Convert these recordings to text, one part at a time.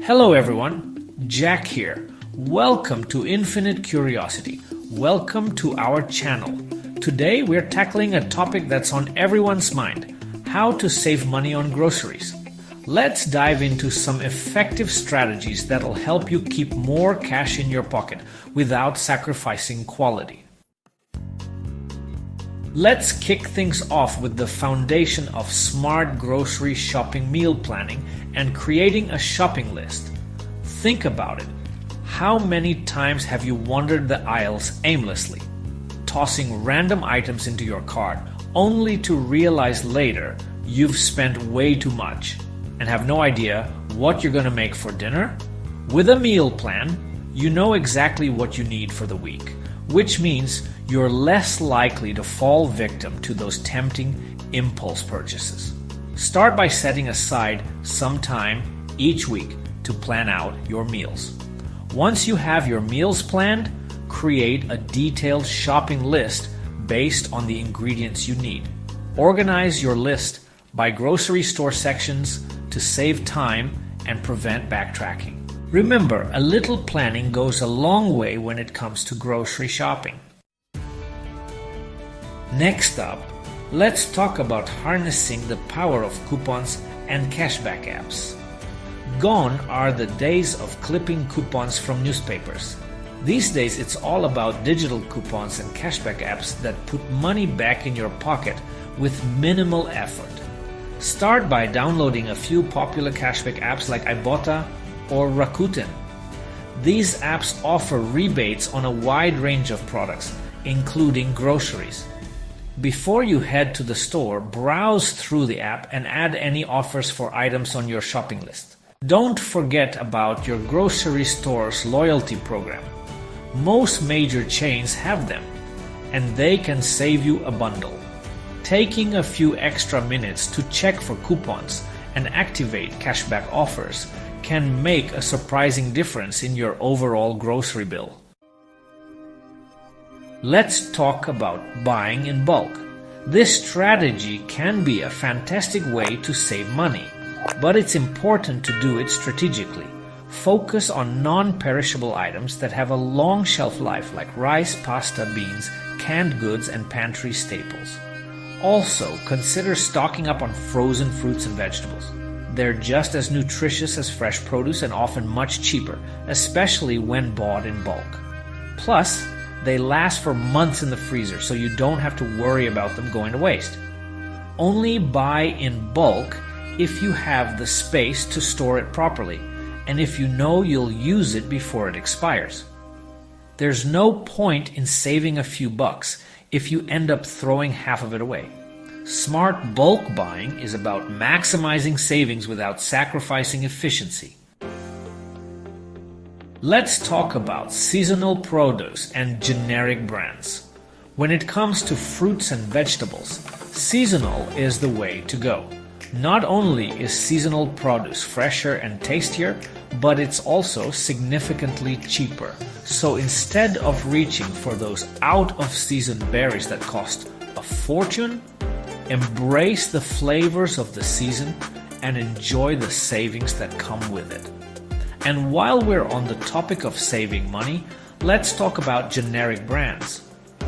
Hello everyone, Jack here. Welcome to Infinite Curiosity. Welcome to our channel. Today we're tackling a topic that's on everyone's mind: how to save money on groceries. Let's dive into some effective strategies that'll help you keep more cash in your pocket without sacrificing quality. Let's kick things off with the foundation of smart grocery shopping meal planning and creating a shopping list. Think about it. How many times have you wandered the aisles aimlessly, tossing random items into your cart, only to realize later you've spent way too much and have no idea what you're going to make for dinner? With a meal plan, you know exactly what you need for the week, which means you're less likely to fall victim to those tempting impulse purchases. Start by setting aside some time each week to plan out your meals. Once you have your meals planned, create a detailed shopping list based on the ingredients you need. Organize your list by grocery store sections to save time and prevent backtracking. Remember, a little planning goes a long way when it comes to grocery shopping. Next up, let's talk about harnessing the power of coupons and cashback apps. Gone are the days of clipping coupons from newspapers. These days, it's all about digital coupons and cashback apps that put money back in your pocket with minimal effort. Start by downloading a few popular cashback apps like Ibotta or Rakuten. These apps offer rebates on a wide range of products, including groceries. Before you head to the store, browse through the app and add any offers for items on your shopping list. Don't forget about your grocery store's loyalty program. Most major chains have them, and they can save you a bundle. Taking a few extra minutes to check for coupons and activate cashback offers can make a surprising difference in your overall grocery bill. Let's talk about buying in bulk. This strategy can be a fantastic way to save money, but it's important to do it strategically. Focus on non-perishable items that have a long shelf life, like rice, pasta, beans, canned goods, and pantry staples. Also, consider stocking up on frozen fruits and vegetables. They're just as nutritious as fresh produce and often much cheaper, especially when bought in bulk. Plus, they last for months in the freezer, so you don't have to worry about them going to waste. Only buy in bulk if you have the space to store it properly, and if you know you'll use it before it expires. There's no point in saving a few bucks if you end up throwing half of it away. Smart bulk buying is about maximizing savings without sacrificing efficiency. Let's talk about seasonal produce and generic brands. When it comes to fruits and vegetables, seasonal is the way to go. Not only is seasonal produce fresher and tastier, but it's also significantly cheaper. So instead of reaching for those out-of-season berries that cost a fortune, embrace the flavors of the season and enjoy the savings that come with it. And while we're on the topic of saving money, let's talk about generic brands.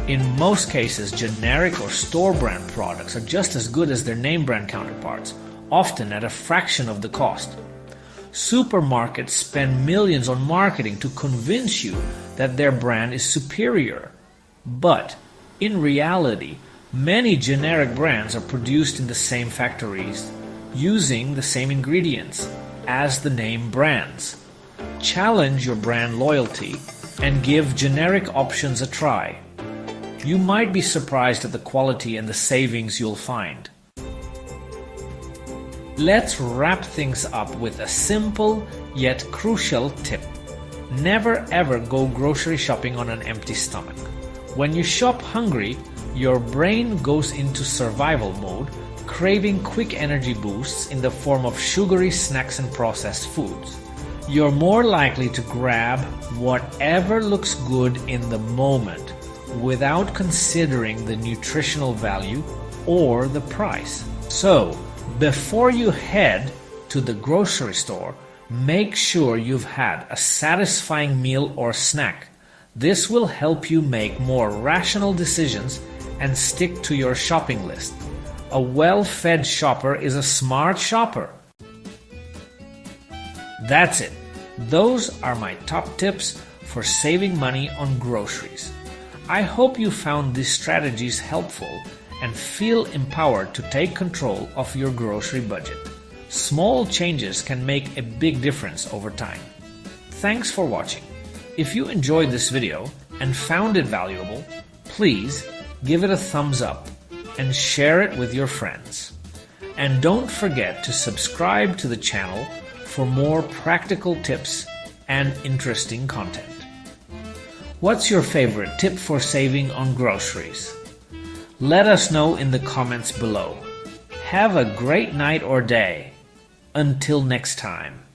In most cases, generic or store brand products are just as good as their name brand counterparts, often at a fraction of the cost. Supermarkets spend millions on marketing to convince you that their brand is superior. But in reality, many generic brands are produced in the same factories, using the same ingredients as the name brands. Challenge your brand loyalty and give generic options a try. You might be surprised at the quality and the savings you'll find. Let's wrap things up with a simple yet crucial tip. Never ever go grocery shopping on an empty stomach. When you shop hungry, your brain goes into survival mode, craving quick energy boosts in the form of sugary snacks and processed foods. You're more likely to grab whatever looks good in the moment without considering the nutritional value or the price. So, before you head to the grocery store, Make sure you've had a satisfying meal or snack. This will help you make more rational decisions and stick to your shopping list. A well-fed shopper is a smart shopper. That's it. Those are my top tips for saving money on groceries. I hope you found these strategies helpful and feel empowered to take control of your grocery budget. Small changes can make a big difference over time. Thanks for watching. If you enjoyed this video and found it valuable, please give it a thumbs up and share it with your friends. And don't forget to subscribe to the channel for more practical tips and interesting content. What's your favorite tip for saving on groceries? Let us know in the comments below. Have a great night or day. Until next time.